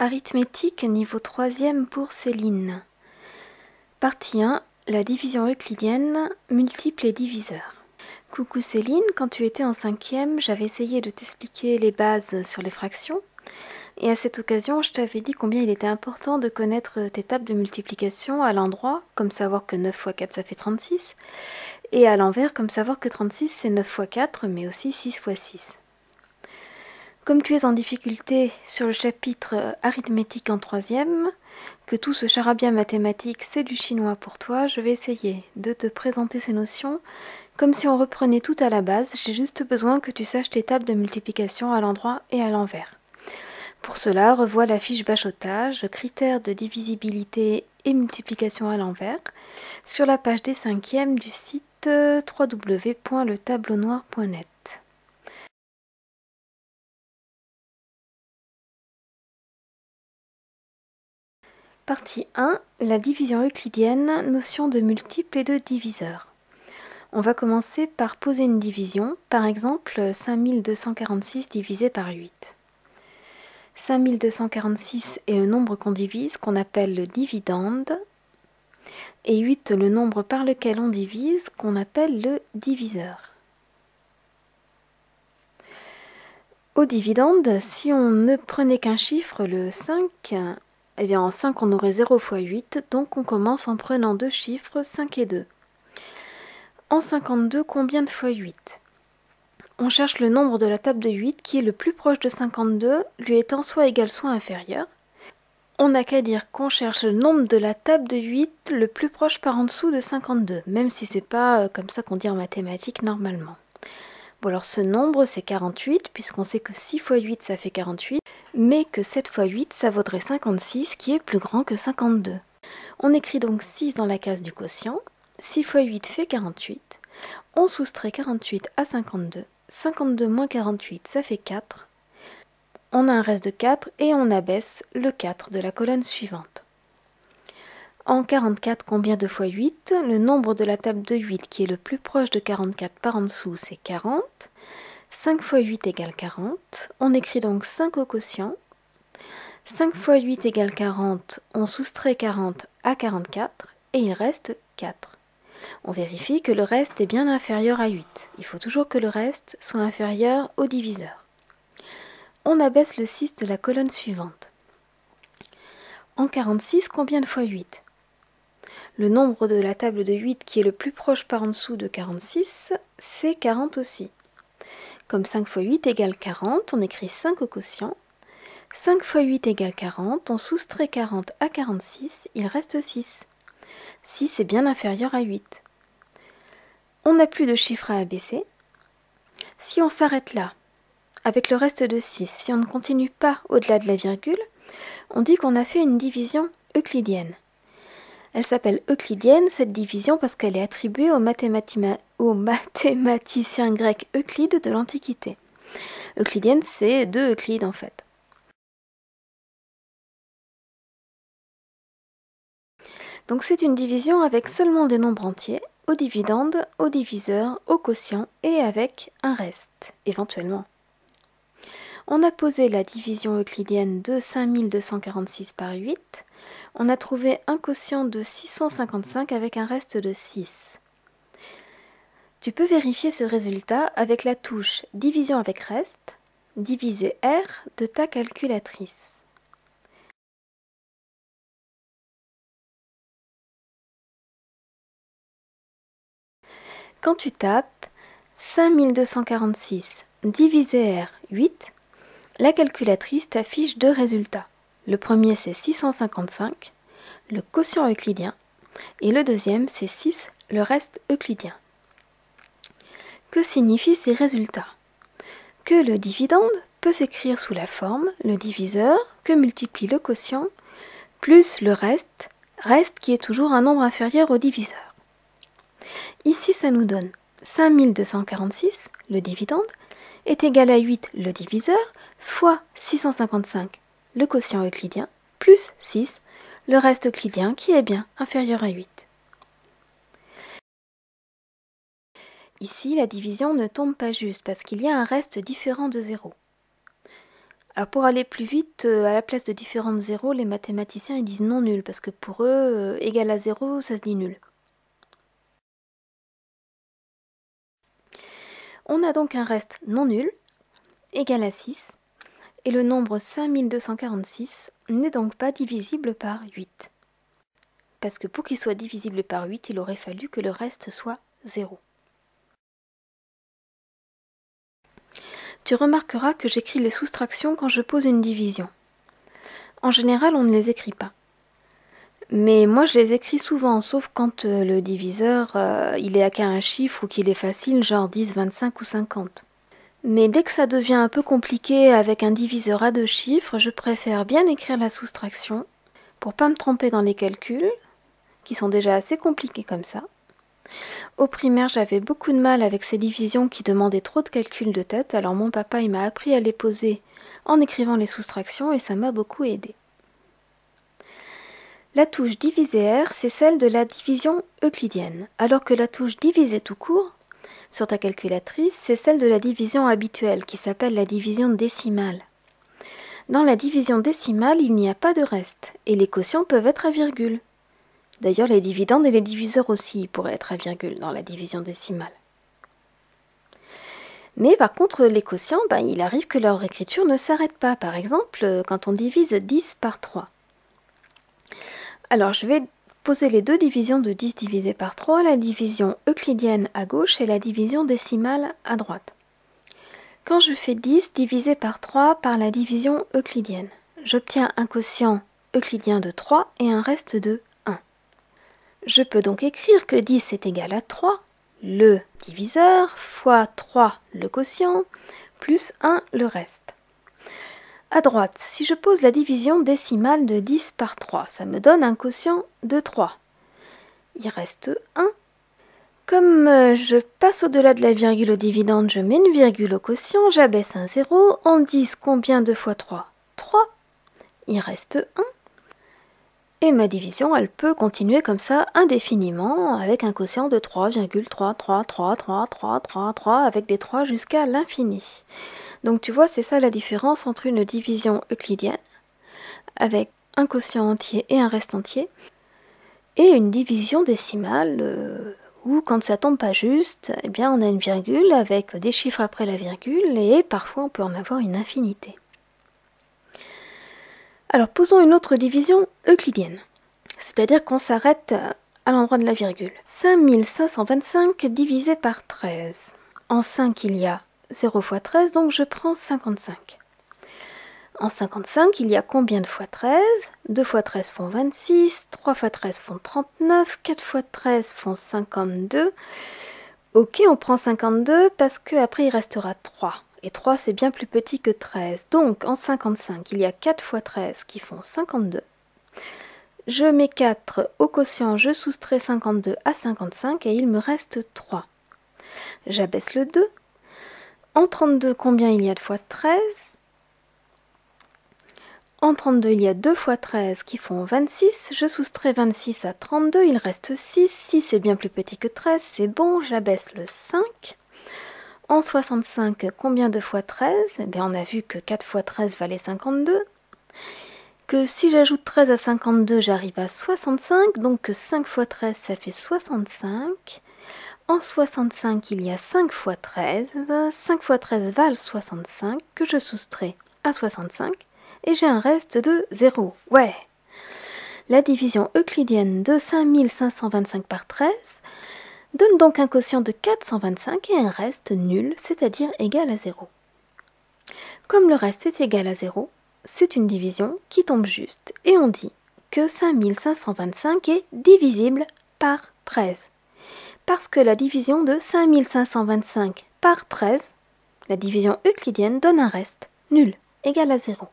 Arithmétique niveau 3e pour Céline. Partie 1. La division euclidienne, multiples et diviseurs. Coucou Céline, quand tu étais en 5e, j'avais essayé de t'expliquer les bases sur les fractions. Et à cette occasion, je t'avais dit combien il était important de connaître tes tables de multiplication à l'endroit, comme savoir que 9 x 4 ça fait 36, et à l'envers, comme savoir que 36 c'est 9 x 4, mais aussi 6 x 6. Comme tu es en difficulté sur le chapitre arithmétique en 3e, que tout ce charabia mathématique c'est du chinois pour toi, je vais essayer de te présenter ces notions comme si on reprenait tout à la base. J'ai juste besoin que tu saches tes tables de multiplication à l'endroit et à l'envers. Pour cela, revois la fiche bachotage, critères de divisibilité et multiplication à l'envers, sur la page des 5e du site www.letablenoir.net. Partie 1. La division euclidienne, notion de multiples et de diviseurs. On va commencer par poser une division, par exemple 5246 divisé par 8. 5246 est le nombre qu'on divise, qu'on appelle le dividende, et 8 le nombre par lequel on divise, qu'on appelle le diviseur. Au dividende, si on ne prenait qu'un chiffre, le 5, eh bien en 5 on aurait 0 fois 8, donc on commence en prenant deux chiffres, 5 et 2. En 52, combien de fois 8 ? On cherche le nombre de la table de 8 qui est le plus proche de 52, lui étant soit égal soit inférieur. On n'a qu'à dire qu'on cherche le nombre de la table de 8 le plus proche par en dessous de 52, même si c'est pas comme ça qu'on dit en mathématiques normalement. Bon alors ce nombre c'est 48, puisqu'on sait que 6 fois 8 ça fait 48, mais que 7 fois 8 ça vaudrait 56, qui est plus grand que 52. On écrit donc 6 dans la case du quotient, 6 fois 8 fait 48, on soustrait 48 à 52, 52 moins 48 ça fait 4, on a un reste de 4 et on abaisse le 4 de la colonne suivante. En 44, combien de fois 8 ? Le nombre de la table de 8 qui est le plus proche de 44 par en dessous, c'est 40. 5 fois 8 égale 40. On écrit donc 5 au quotient. 5 fois 8 égale 40. On soustrait 40 à 44 et il reste 4. On vérifie que le reste est bien inférieur à 8. Il faut toujours que le reste soit inférieur au diviseur. On abaisse le 6 de la colonne suivante. En 46, combien de fois 8 ? Le nombre de la table de 8 qui est le plus proche par en dessous de 46, c'est 40 aussi. Comme 5 fois 8 égale 40, on écrit 5 au quotient. 5 fois 8 égale 40, on soustrait 40 à 46, il reste 6. 6 est bien inférieur à 8. On n'a plus de chiffres à abaisser. Si on s'arrête là, avec le reste de 6, si on ne continue pas au-delà de la virgule, on dit qu'on a fait une division euclidienne. Elle s'appelle euclidienne, cette division, parce qu'elle est attribuée au mathématicien grec Euclide de l'Antiquité. Euclidienne, c'est 2 Euclides en fait. Donc c'est une division avec seulement des nombres entiers, au dividende, au diviseur, au quotient et avec un reste, éventuellement. On a posé la division euclidienne de 5246 par 8. On a trouvé un quotient de 655 avec un reste de 6. Tu peux vérifier ce résultat avec la touche division avec reste, diviser R de ta calculatrice. Quand tu tapes 5246 divisé R 8, la calculatrice t'affiche deux résultats. Le premier c'est 655, le quotient euclidien, et le deuxième c'est 6, le reste euclidien. Que signifient ces résultats ? Que le dividende peut s'écrire sous la forme, le diviseur, que multiplie le quotient, plus le reste qui est toujours un nombre inférieur au diviseur. Ici, ça nous donne 5246, le dividende, est égal à 8, le diviseur, fois 655, le quotient euclidien, plus 6, le reste euclidien, qui est bien inférieur à 8. Ici, la division ne tombe pas juste parce qu'il y a un reste différent de 0. Alors pour aller plus vite, à la place de différents zéros, les mathématiciens ils disent non nul, parce que pour eux, égal à 0, ça se dit nul. On a donc un reste non nul, égal à 6, et le nombre 5246 n'est donc pas divisible par 8. Parce que pour qu'il soit divisible par 8, il aurait fallu que le reste soit 0. Tu remarqueras que j'écris les soustractions quand je pose une division. En général, on ne les écrit pas. Mais moi, je les écris souvent, sauf quand le diviseur, il est qu'à un chiffre ou qu'il est facile, genre 10, 25 ou 50. Mais dès que ça devient un peu compliqué avec un diviseur à 2 chiffres, je préfère bien écrire la soustraction pour pas me tromper dans les calculs, qui sont déjà assez compliqués comme ça. Au primaire, j'avais beaucoup de mal avec ces divisions qui demandaient trop de calculs de tête, alors mon papa il m'a appris à les poser en écrivant les soustractions et ça m'a beaucoup aidé. La touche diviser R, c'est celle de la division euclidienne, alors que la touche diviser tout court, sur ta calculatrice, c'est celle de la division habituelle, qui s'appelle la division décimale. Dans la division décimale, il n'y a pas de reste, et les quotients peuvent être à virgule. D'ailleurs, les dividendes et les diviseurs aussi pourraient être à virgule dans la division décimale. Mais par contre, les quotients, il arrive que leur écriture ne s'arrête pas. Par exemple, quand on divise 10 par 3. Alors, je vais poser les deux divisions de 10 divisé par 3, la division euclidienne à gauche et la division décimale à droite. Quand je fais 10 divisé par 3 par la division euclidienne, j'obtiens un quotient euclidien de 3 et un reste de 1. Je peux donc écrire que 10 est égal à 3, le diviseur, fois 3, le quotient, plus 1, le reste. À droite, si je pose la division décimale de 10 par 3, ça me donne un quotient de 3. Il reste 1. Comme je passe au-delà de la virgule au dividende, je mets une virgule au quotient, j'abaisse un 0. On me dit combien de fois 3 ? 3. Il reste 1. Et ma division, elle peut continuer comme ça indéfiniment avec un quotient de 3,3333333 avec des 3 jusqu'à l'infini. Donc tu vois, c'est ça la différence entre une division euclidienne avec un quotient entier et un reste entier et une division décimale où quand ça tombe pas juste, eh bien on a une virgule avec des chiffres après la virgule et parfois on peut en avoir une infinité. Alors posons une autre division euclidienne, c'est-à-dire qu'on s'arrête à l'endroit de la virgule. 5525 divisé par 13. En 5 il y a 0 fois 13, donc je prends 55. En 55, il y a combien de fois 13 ? 2 fois 13 font 26, 3 fois 13 font 39, 4 fois 13 font 52. Ok, on prend 52 parce qu'après il restera 3. Et 3 c'est bien plus petit que 13. Donc en 55, il y a 4 fois 13 qui font 52. Je mets 4 au quotient, je soustrais 52 à 55 et il me reste 3. J'abaisse le 2. En 32, combien il y a de fois 13 ? En 32, il y a 2 fois 13 qui font 26. Je soustrais 26 à 32, il reste 6. 6 est bien plus petit que 13, c'est bon, j'abaisse le 5. En 65, combien de fois 13 ? Eh bien, on a vu que 4 fois 13 valait 52. Que si j'ajoute 13 à 52, j'arrive à 65. Donc que 5 fois 13, ça fait 65. En 65, il y a 5 fois 13. 5 fois 13 valent 65, que je soustrais à 65. Et j'ai un reste de 0. Ouais. La division euclidienne de 5525 par 13 donne donc un quotient de 425 et un reste nul, c'est-à-dire égal à 0. Comme le reste est égal à 0, c'est une division qui tombe juste. Et on dit que 5525 est divisible par 13. Parce que la division de 5525 par 13, la division euclidienne donne un reste nul, égal à 0.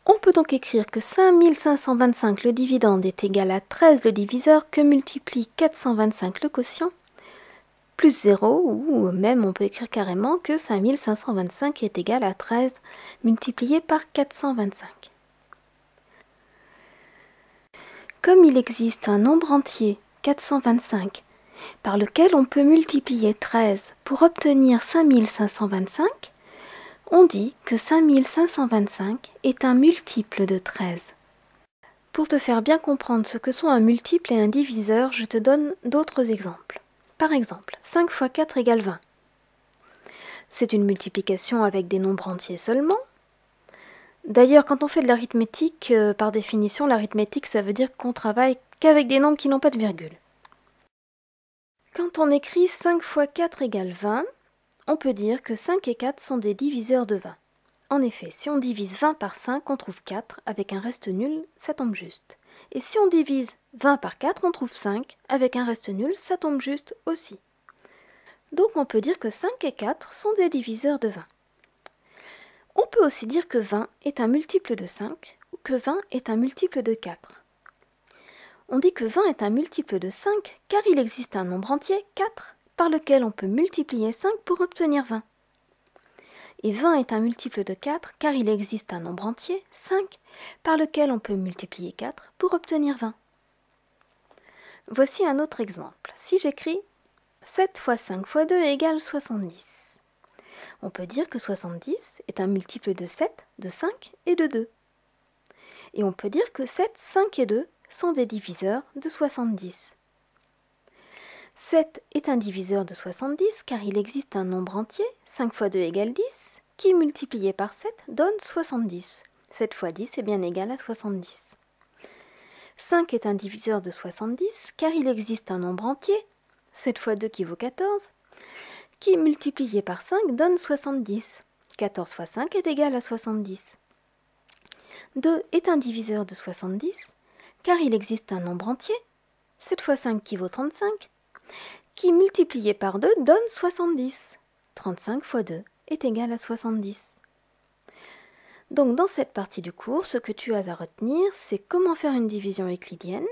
On peut donc écrire que 5525 le dividende est égal à 13 le diviseur que multiplie 425 le quotient, plus 0, ou même on peut écrire carrément que 5525 est égal à 13 multiplié par 425. Comme il existe un nombre entier, 425, par lequel on peut multiplier 13 pour obtenir 5525, On dit que 5525 est un multiple de 13. Pour te faire bien comprendre ce que sont un multiple et un diviseur, je te donne d'autres exemples. Par exemple, 5 fois 4 égale 20. C'est une multiplication avec des nombres entiers seulement. D'ailleurs, quand on fait de l'arithmétique, par définition, l'arithmétique, ça veut dire qu'on travaille qu'avec des nombres qui n'ont pas de virgule. Quand on écrit 5 fois 4 égale 20, on peut dire que 5 et 4 sont des diviseurs de 20. En effet, si on divise 20 par 5, on trouve 4, avec un reste nul, ça tombe juste. Et si on divise 20 par 4, on trouve 5, avec un reste nul, ça tombe juste aussi. Donc on peut dire que 5 et 4 sont des diviseurs de 20. On peut aussi dire que 20 est un multiple de 5, ou que 20 est un multiple de 4. On dit que 20 est un multiple de 5 car il existe un nombre entier, 4, par lequel on peut multiplier 5 pour obtenir 20. Et 20 est un multiple de 4 car il existe un nombre entier, 5, par lequel on peut multiplier 4 pour obtenir 20. Voici un autre exemple. Si j'écris 7 fois 5 fois 2 égale 70. On peut dire que 70 est un multiple de 7, de 5 et de 2. Et on peut dire que 7, 5 et 2 sont des diviseurs de 70. 7 est un diviseur de 70 car il existe un nombre entier, 5 fois 2 égale 10, qui multiplié par 7 donne 70. 7 fois 10 est bien égal à 70. 5 est un diviseur de 70 car il existe un nombre entier, 7 fois 2 qui vaut 14, qui multiplié par 5 donne 70. 14 fois 5 est égal à 70. 2 est un diviseur de 70 car il existe un nombre entier, 7 fois 5 qui vaut 35, qui multiplié par 2 donne 70. 35 fois 2 est égal à 70. Donc dans cette partie du cours, ce que tu as à retenir, c'est comment faire une division euclidienne.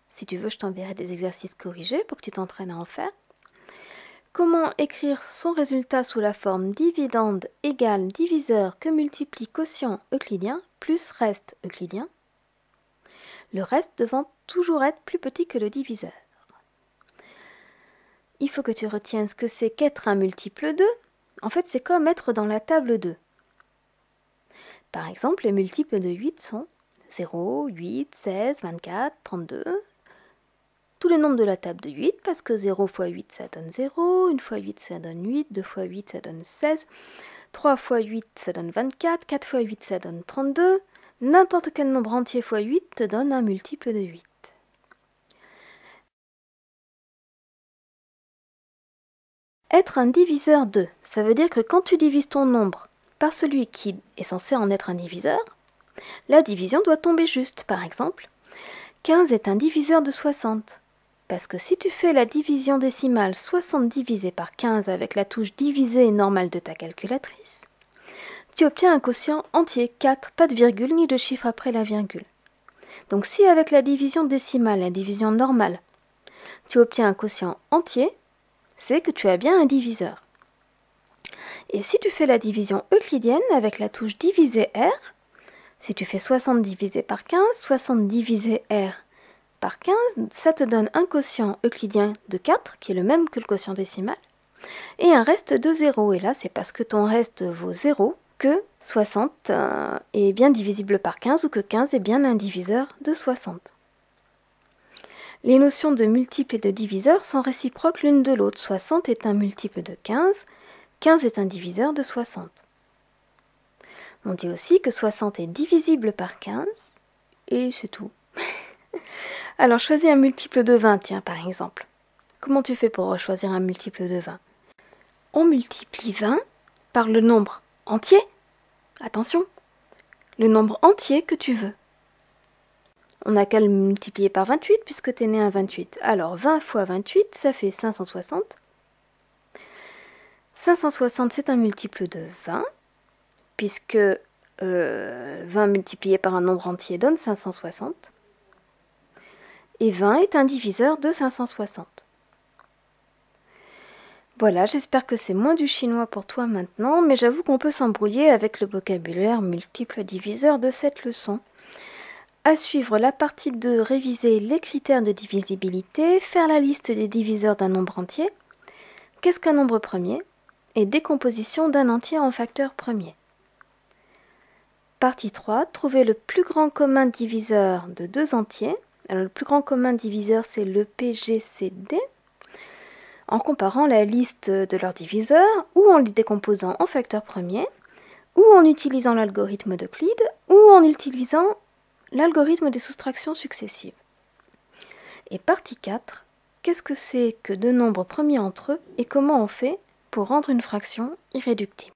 Si tu veux, je t'enverrai des exercices corrigés pour que tu t'entraînes à en faire. Comment écrire son résultat sous la forme dividende égale diviseur que multiplie quotient euclidien plus reste euclidien. Le reste devant toujours être plus petit que le diviseur. Il faut que tu retiennes ce que c'est qu'être un multiple 2. En fait, c'est comme être dans la table 2. Par exemple, les multiples de 8 sont 0, 8, 16, 24, 32. Tous les nombres de la table de 8, parce que 0 fois 8, ça donne 0, 1 fois 8, ça donne 8, 2 fois 8, ça donne 16, 3 fois 8, ça donne 24, 4 fois 8, ça donne 32. N'importe quel nombre entier fois 8 te donne un multiple de 8. Être un diviseur 2, ça veut dire que quand tu divises ton nombre par celui qui est censé en être un diviseur, la division doit tomber juste. Par exemple, 15 est un diviseur de 60. Parce que si tu fais la division décimale 60 divisé par 15 avec la touche diviser normale de ta calculatrice, tu obtiens un quotient entier, 4, pas de virgule ni de chiffre après la virgule. Donc si avec la division décimale, la division normale, tu obtiens un quotient entier, c'est que tu as bien un diviseur. Et si tu fais la division euclidienne avec la touche diviser R, si tu fais 60 divisé par 15, 60 divisé R par 15, ça te donne un quotient euclidien de 4, qui est le même que le quotient décimal, et un reste de 0. Et là, c'est parce que ton reste vaut 0 que 60 est bien divisible par 15 ou que 15 est bien un diviseur de 60. Les notions de multiple et de diviseur sont réciproques l'une de l'autre. 60 est un multiple de 15, 15 est un diviseur de 60. On dit aussi que 60 est divisible par 15, et c'est tout. Alors choisis un multiple de 20, tiens, par exemple. Comment tu fais pour choisir un multiple de 20? On multiplie 20 par le nombre entier. Attention, le nombre entier que tu veux. On n'a qu'à le multiplier par 28 puisque tu es né à 28. Alors 20 fois 28, ça fait 560. 560, c'est un multiple de 20, puisque 20 multiplié par un nombre entier donne 560. Et 20 est un diviseur de 560. Voilà, j'espère que c'est moins du chinois pour toi maintenant, mais j'avoue qu'on peut s'embrouiller avec le vocabulaire multiple diviseur de cette leçon. À suivre la partie 2, réviser les critères de divisibilité, faire la liste des diviseurs d'un nombre entier. Qu'est-ce qu'un nombre premier? et décomposition d'un entier en facteurs premiers. Partie 3, trouver le plus grand commun diviseur de deux entiers. Alors le plus grand commun diviseur, c'est le PGCD, en comparant la liste de leurs diviseurs, ou en les décomposant en facteurs premiers, ou en utilisant l'algorithme d'Euclide, ou en utilisant l'algorithme des soustractions successives. Et partie 4, qu'est-ce que c'est que deux nombres premiers entre eux et comment on fait pour rendre une fraction irréductible?